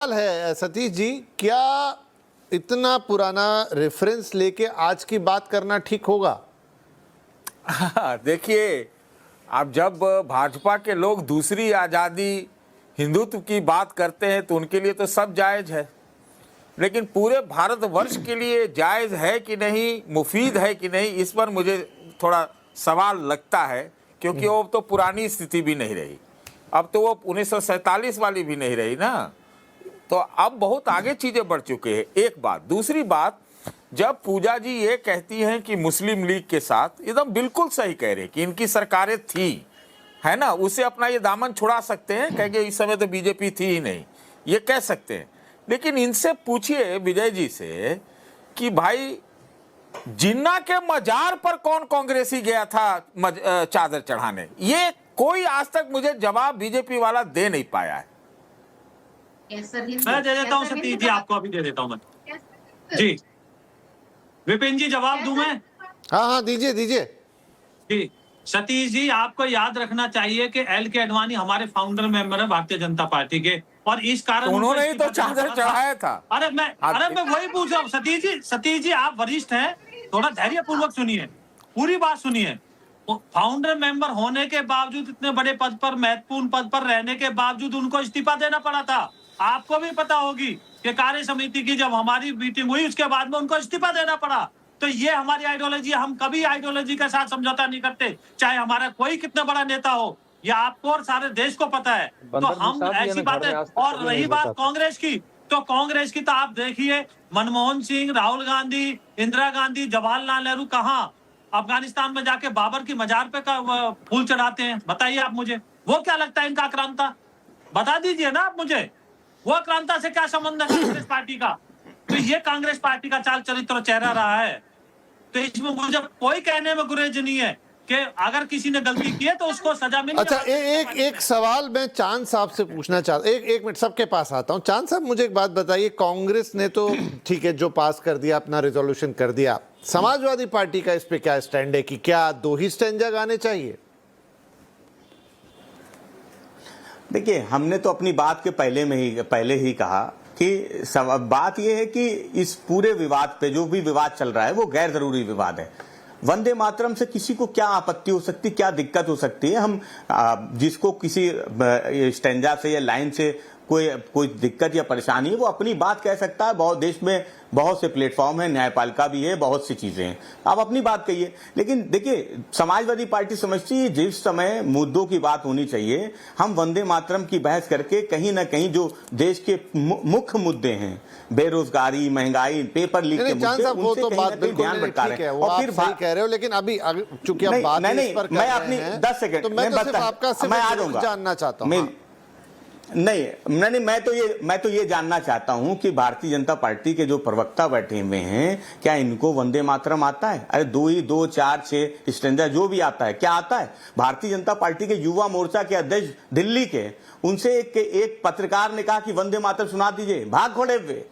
है सतीश जी, क्या इतना पुराना रेफरेंस लेके आज की बात करना ठीक होगा? देखिए, अब जब भाजपा के लोग दूसरी आज़ादी हिंदुत्व की बात करते हैं तो उनके लिए तो सब जायज़ है, लेकिन पूरे भारतवर्ष के लिए जायज़ है कि नहीं, मुफीद है कि नहीं, इस पर मुझे थोड़ा सवाल लगता है, क्योंकि वो तो पुरानी स्थिति भी नहीं रही। अब तो वो 1947 वाली भी नहीं रही ना, तो अब बहुत आगे चीज़ें बढ़ चुके हैं। एक बात। दूसरी बात, जब पूजा जी ये कहती हैं कि मुस्लिम लीग के साथ, एकदम बिल्कुल सही कह रहे हैं कि इनकी सरकारें थी, है ना, उसे अपना ये दामन छुड़ा सकते हैं, कहेंगे इस समय तो बीजेपी थी ही नहीं, ये कह सकते हैं। लेकिन इनसे पूछिए, विजय जी से, कि भाई जिन्ना के मजार पर कौन कांग्रेसी गया था चादर चढ़ाने? ये कोई आज तक मुझे जवाब बीजेपी वाला दे नहीं पाया है। मैं दे देता हूँ सतीश जी, आपको अभी दे देता हूँ मैं जी। विपिन जी जवाब दूं मैं? हाँ, दीजिए जी। सतीश जी, आपको याद रखना चाहिए कि एल के अडवाणी हमारे फाउंडर मेंबर है भारतीय जनता पार्टी के, और इस कारण तो उन्होंने ही तो चादर चढ़ाया था। अरे मैं वही पूछ रहा हूँ सतीश जी आप वरिष्ठ हैं, थोड़ा धैर्य पूर्वक सुनिए, पूरी बात सुनिए। फाउंडर मेंबर होने के बावजूद, इतने बड़े पद पर, महत्वपूर्ण पद पर रहने के बावजूद उनको इस्तीफा देना पड़ा था। आपको भी पता होगी कि कार्य समिति की जब हमारी मीटिंग हुई उसके बाद में उनको इस्तीफा देना पड़ा। तो ये हमारी आइडियोलॉजी, हम कभी आइडियोलॉजी के साथ समझौता नहीं करते, चाहे हमारा कोई कितना बड़ा नेता हो। ये आपको और सारे देश को पता है। तो हम ऐसी बातें, और रही बात कांग्रेस की, तो कांग्रेस की तो आप देखिए, मनमोहन सिंह, राहुल गांधी, इंदिरा गांधी, जवाहरलाल नेहरू कहाँ अफगानिस्तान में जाके बाबर की मजार पे फूल चढ़ाते हैं। बताइए आप मुझे, वो क्या लगता है इनका आक्रांता? बता दीजिए ना आप मुझे, वो आक्रांता से क्या संबंध है कांग्रेस पार्टी का? तो ये कांग्रेस पार्टी का चाल चरित्र चेहरा रहा है। तो इसमें मुझे कोई कहने में गुरेज नहीं है कि अगर किसी ने गलती की है तो उसको सजा मिले। अच्छा, एक सवाल मैं चांद साहब से पूछना चाहता हूँ। एक मिनट, सबके पास आता हूँ। चांद साहब, मुझे एक बात बताइए, कांग्रेस ने तो ठीक है, जो पास कर दिया, अपना रिजोल्यूशन कर दिया, समाजवादी पार्टी का इस पे क्या स्टैंड है कि क्या दो ही स्टैंजा गाने चाहिए? देखिए, हमने तो अपनी बात के पहले ही कहा कि बात यह है कि इस पूरे विवाद पे, जो भी विवाद चल रहा है, वो गैर जरूरी विवाद है। वंदे मातरम से किसी को क्या आपत्ति हो सकती, क्या दिक्कत हो सकती है? हम जिसको किसी स्टैंजा से या लाइन से कोई दिक्कत या परेशानी है, वो अपनी बात कह सकता है। बहुत देश में बहुत से प्लेटफॉर्म है, न्यायपालिका भी है, बहुत सी चीजें हैं, आप अपनी बात कहिए। लेकिन देखिए, समाजवादी पार्टी समझती है जिस समय मुद्दों की बात होनी चाहिए, हम वंदे मातरम की बहस करके कहीं ना कहीं जो देश के मुख्य मुद्दे हैं, बेरोजगारी, महंगाई, पेपर लीक के मुद्दे, उनसे कहीं ना कहीं ध्यान भटका रहे हैं। और फिर बात कह रहे हो, लेकिन अभी चूंकि आप बात इस पर कर रहे हैं, मैं अपनी 10 सेकंड, तो मैं सिर्फ आपका जानना चाहता हूँ। नहीं, मैं तो ये जानना चाहता हूं कि भारतीय जनता पार्टी के जो प्रवक्ता बैठे हुए हैं, क्या इनको वंदे मातरम आता है? अरे 2, 4, 6 स्टैंजा जो भी आता है, क्या आता है? भारतीय जनता पार्टी के युवा मोर्चा के अध्यक्ष दिल्ली के, उनसे एक पत्रकार ने कहा कि वंदे मातरम सुना दीजिए, भाग खड़े हुए।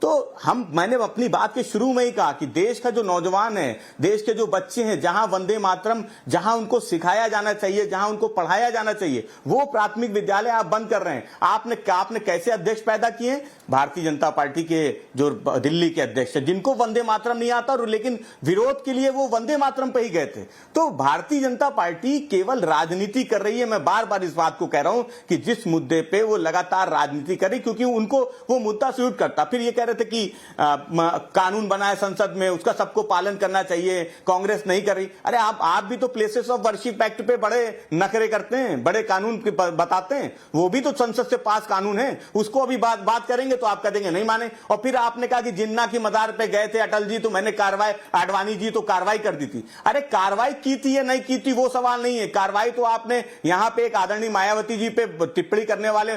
तो मैंने अपनी बात के शुरू में ही कहा कि देश का जो नौजवान है, देश के जो बच्चे हैं, जहां वंदे मातरम, जहां उनको सिखाया जाना चाहिए, जहां उनको पढ़ाया जाना चाहिए, वो प्राथमिक विद्यालय आप बंद कर रहे हैं। आपने कैसे अध्यक्ष पैदा किए? भारतीय जनता पार्टी के जो दिल्ली के अध्यक्ष है, जिनको वंदे मातरम नहीं आता, लेकिन विरोध के लिए वो वंदे मातरम पे ही गए थे। तो भारतीय जनता पार्टी केवल राजनीति कर रही है। मैं बार बार इस बात को कह रहा हूं कि जिस मुद्दे पे वो लगातार राजनीति कर रही, क्योंकि उनको वो मुद्दा सूट करता। फिर ये कह रहे थे कि कानून बनाए संसद में, उसका सबको पालन करना चाहिए, कांग्रेस नहीं कर रही। अरे आप भी तो प्लेसेस ऑफ वर्शिप एक्ट पे बड़े नखरे करते हैं, बड़े कानून बताते हैं, वो भी तो संसद से पास कानून है। उसको अभी बात करेंगे तो आप कह देंगे नहीं माने। और फिर आपने कहा कि जिन्ना की मजार पे गए थे अटल जी, तो मैंने कार्रवाई, आडवाणी जी तो कार्रवाई कर दी थी। अरे कार्रवाई की थी या नहीं की थी वो सवाल नहीं है। कार्रवाई तो आपने यहां पे एक आदरणीय मायावती जी पे टिप्पणी करने वाले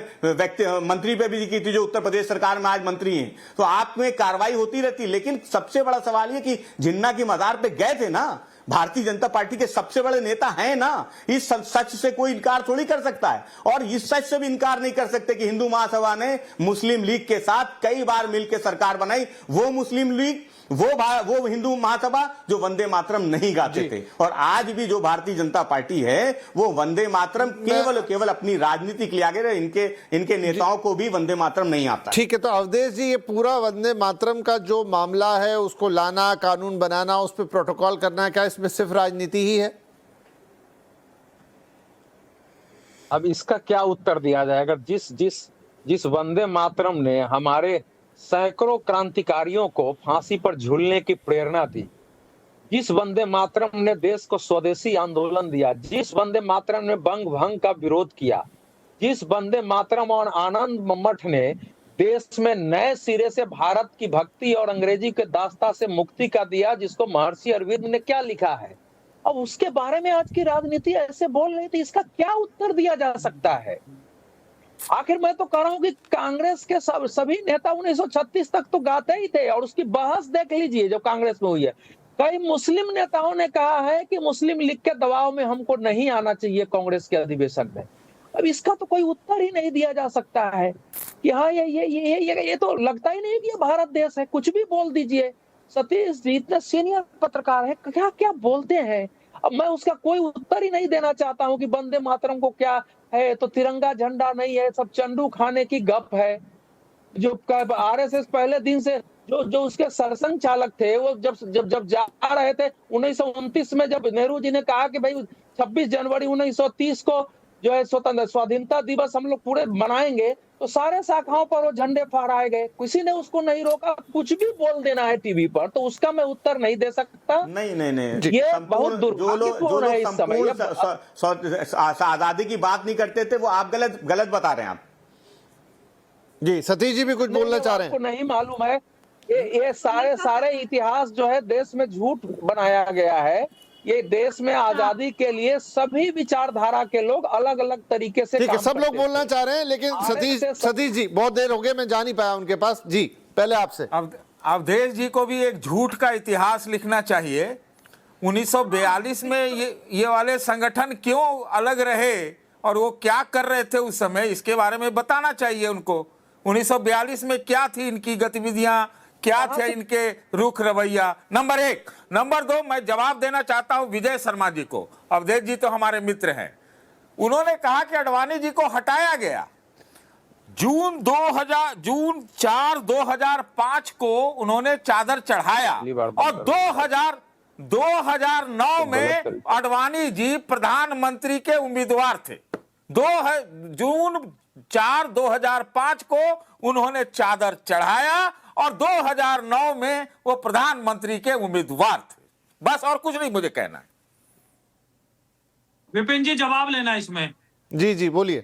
मंत्री पे भी की थी, जो उत्तर प्रदेश सरकार में आज मंत्री हैं। तो आप में कार्रवाई होती रहती। लेकिन सबसे बड़ा सवाल ये कि जिन्ना की मजार पे गए थे ना, भारतीय जनता पार्टी के सबसे बड़े नेता हैं ना, इस सच से कोई इनकार थोड़ी कर सकता है। और इस सच से भी इनकार नहीं कर सकते कि हिंदू महासभा ने मुस्लिम लीग के साथ कई बार मिलकर सरकार बनाई। वो मुस्लिम लीग, वो हिंदू महासभा जो वंदे मातरम नहीं गाते थे। और आज भी जो भारतीय जनता पार्टी है वो वंदे मातरम केवल अपनी राजनीति के लिए आगे रहे। इनके नेताओं को भी वंदे मातरम नहीं आता। ठीक है, तो अवधेश जी, ये पूरा वंदे मातरम का जो मामला है, उसको लाना, कानून बनाना, उस पर प्रोटोकॉल करना, क्या इसमें सिर्फ राजनीति ही है? अब इसका क्या उत्तर दिया जाएगा? जिस वंदे मातरम ने हमारे सैकड़ों क्रांतिकारियों को फांसी पर झूलने की प्रेरणा दी, जिस वंदे मातरम ने देश को स्वदेशी आंदोलन दिया, जिस वंदे मातरम ने बंग भंग का विरोध किया, जिस वंदे मातरम और आनंद मठ ने देश में नए सिरे से भारत की भक्ति और अंग्रेजी के दास्ता से मुक्ति का दिया, जिसको महर्षि अरविंद ने क्या लिखा है, अब उसके बारे में आज की राजनीति ऐसे बोल रही थी। इसका क्या उत्तर दिया जा सकता है? आखिर मैं तो कह रहा हूं कि कांग्रेस के सभी नेता 1936 तक तो गाते ही थे, और उसकी बहस देख लीजिए जो कांग्रेस में हुई है। कई मुस्लिम नेताओं ने कहा है कि मुस्लिम लीग के दबाव में हमको नहीं आना चाहिए कांग्रेस के अधिवेशन में। अब इसका तो कोई उत्तर ही नहीं दिया जा सकता है कि हाँ ये तो लगता ही नहीं कि ये भारत देश है। कुछ भी बोल दीजिए। सतीश जी इतने सीनियर पत्रकार है, क्या क्या बोलते हैं। अब मैं उसका कोई उत्तर ही नहीं देना चाहता हूं कि वंदे मातरम को क्या है, तो तिरंगा झंडा नहीं है, सब चंडू खाने की गप है। जो आरएसएस पहले दिन से जो उसके सरसंघ चालक थे, वो जब जा रहे थे 1929 में, जब नेहरू जी ने कहा कि भाई 26 जनवरी 1930 को जो है स्वाधीनता दिवस हम लोग पूरे मनाएंगे, तो सारे शाखाओं पर वो झंडे फहराए गए, किसी ने उसको नहीं रोका। कुछ भी बोल देना है टीवी पर, तो उसका मैं उत्तर नहीं दे सकता। नहीं ये बहुत दुर्भाग्यपूर्ण है इस समय। आजादी की बात नहीं करते थे वो आप गलत बता रहे हैं। आप जी, सतीश जी भी कुछ बोलना चाह रहे हैं। आपको नहीं मालूम है, ये सारे इतिहास जो है देश में झूठ बनाया गया है। ये देश में आजादी के लिए सभी विचारधारा के लोग अलग अलग तरीके से, ठीक है, सब लोग बोलना चाह रहे हैं, लेकिन सतीश जी बहुत देर हो गई, मैं जा नहीं पाया उनके पास। जी, पहले आपसे। अवधेश जी को भी एक झूठ का इतिहास लिखना चाहिए। 1942 में ये वाले संगठन क्यों अलग रहे और वो क्या कर रहे थे उस समय, इसके बारे में बताना चाहिए उनको। 1942 में क्या थी इनकी गतिविधियां, क्या थे इनके रुख रवैया। नंबर 1। नंबर 2, मैं जवाब देना चाहता हूं विजय शर्मा जी को। अवधेश जी तो हमारे मित्र हैं। उन्होंने कहा कि अडवाणी जी को हटाया गया। जून 4 2005 को उन्होंने चादर चढ़ाया और 2009 में अडवाणी जी प्रधानमंत्री के उम्मीदवार थे। जून 4 2005 को उन्होंने चादर चढ़ाया और 2009 में वो प्रधानमंत्री के उम्मीदवार थे। बस और कुछ नहीं मुझे कहना है। विपिन जी जवाब लेना इसमें। जी बोलिए।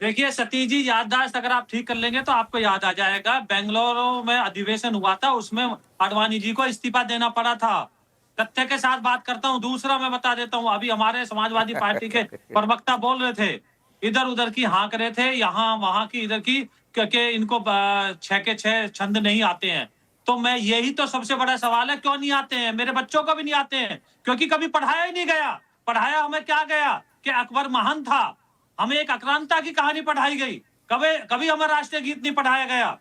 देखिए सतीश जी, याददाश्त अगर आप ठीक कर लेंगे तो आपको याद आ जाएगा, बेंगलुरु में अधिवेशन हुआ था, उसमें अडवाणी जी को इस्तीफा देना पड़ा था। तथ्य के साथ बात करता हूं। दूसरा मैं बता देता हूं, अभी हमारे समाजवादी पार्टी के प्रवक्ता बोल रहे थे, इधर उधर की हाँक रहे थे, यहाँ वहां की इधर की, क्योंकि इनको 6 के 6 छंद नहीं आते हैं। तो मैं यही तो सबसे बड़ा सवाल है, क्यों नहीं आते हैं? मेरे बच्चों को भी नहीं आते हैं, क्योंकि कभी पढ़ाया ही नहीं गया। पढ़ाया हमें क्या गया कि अकबर महान था, हमें एक आक्रांता की कहानी पढ़ाई गई, कभी हमें राष्ट्रीय गीत नहीं पढ़ाया गया।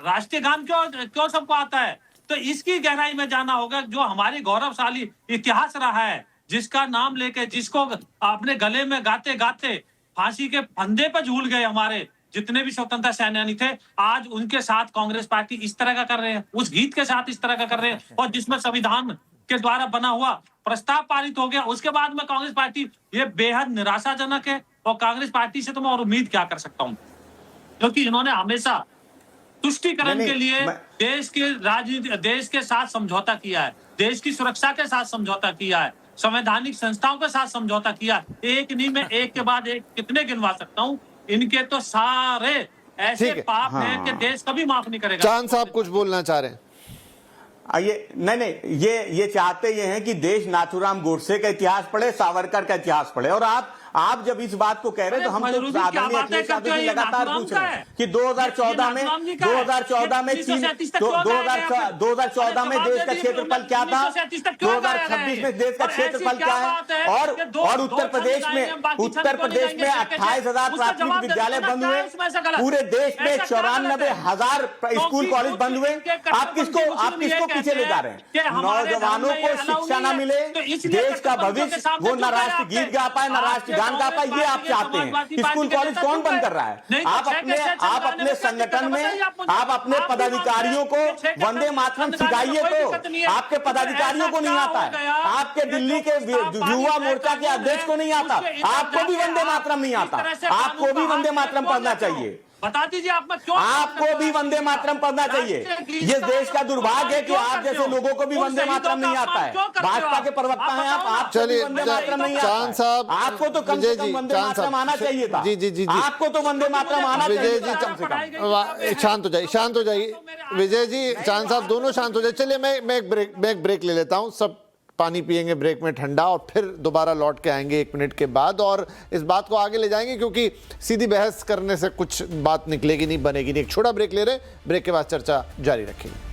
राष्ट्रीय गान क्यों सबको आता है? तो इसकी गहराई में जाना होगा। जो हमारी गौरवशाली इतिहास रहा है, जिसका नाम लेके, जिसको अपने गले में गाते गाते फांसी के फंदे पर झूल गए हमारे जितने भी स्वतंत्रता सेनानी थे, आज उनके साथ कांग्रेस पार्टी इस तरह का कर रहे हैं, उस गीत के साथ इस तरह का कर रहे हैं, और जिसमें संविधान के द्वारा बना हुआ प्रस्ताव पारित हो गया, उसके बाद में कांग्रेस पार्टी, ये बेहद निराशाजनक है। और कांग्रेस पार्टी से तो मैं और उम्मीद क्या कर सकता हूँ, क्योंकि इन्होंने हमेशा तुष्टीकरण के लिए देश के राजनीति, देश के साथ समझौता किया है, देश की सुरक्षा के साथ समझौता किया है, संवैधानिक संस्थाओं के साथ समझौता किया। एक नहीं, मैं एक के बाद एक कितने गिनवा सकता हूँ। इनके तो सारे ऐसे पाप हैं कि देश कभी माफ नहीं करेगा। चांद साहब कुछ बोलना चाह रहे हैं। ये चाहते ये हैं कि देश नाथूराम गोडसे का इतिहास पढ़े, सावरकर का इतिहास पढ़े। और आप आप जब इस बात को कह रहे हैं तो हम तो फजलुद्दीन, क्या आदरणीय बातें अखिलेश करते यादव हो? जी ये लगातार नाथुराम पूछ का रहे है। हैं कि 2014 में ये नाथुराम जी का है। 2014 में 337 तक क्यों गए 2014 में देश का क्षेत्रफल क्या था, 2026 में देश का क्षेत्रफल क्या है, और उत्तर प्रदेश में 28,000 प्राथमिक विद्यालय बंद हुए, पूरे देश में 94,000 स्कूल कॉलेज बंद हुए। आप किसको पीछे ले जा रहे हैं? नौजवानों को शिक्षा ना मिले, देश का भविष्य, वो न राष्ट्र गीत गा पाए, न राष्ट्र गान गा पाए, ये आप चाहते हैं। स्कूल कॉलेज कौन बंद कर रहा है? आप अपने संगठन में, आप अपने पदाधिकारियों को वंदे मातरम सिखाइए, तो आपके पदाधिकारियों को नहीं आता है, आपके दिल्ली के युवा मोर्चा के अध्यक्ष को नहीं आता, आपको भी वंदे मातरम नहीं आता, आपको भी वंदे मातरम पढ़ना चाहिए, बता दीजिए आप क्यों, आपको भी वंदे मातरम पढ़ना चाहिए। ये देश का दुर्भाग्य है कि आप जैसे लोगों को भी वंदे मातरम नहीं आता है। भाजपा के प्रवक्ता हैं आप, आपको भी वंदे मातरम नहीं आता है। चांद साहब, आपको तो कम से कम वंदे मातरम आना चाहिए था। जी। आपको तो वंदे मातरम आना चाहिए विजय था जी, कम से कम। शांत हो जाइए विजय जी, चांद साहब दोनों शांत हो जाइए। चलिए मैं एक ब्रेक ले लेता हूं, सब पानी पिएंगे ब्रेक में ठंडा, और फिर दोबारा लौट के आएंगे 1 मिनट के बाद और इस बात को आगे ले जाएंगे, क्योंकि सीधी बहस करने से कुछ बात निकलेगी नहीं, बनेगी नहीं। एक छोटा ब्रेक ले रहे, ब्रेक के बाद चर्चा जारी रखेंगे।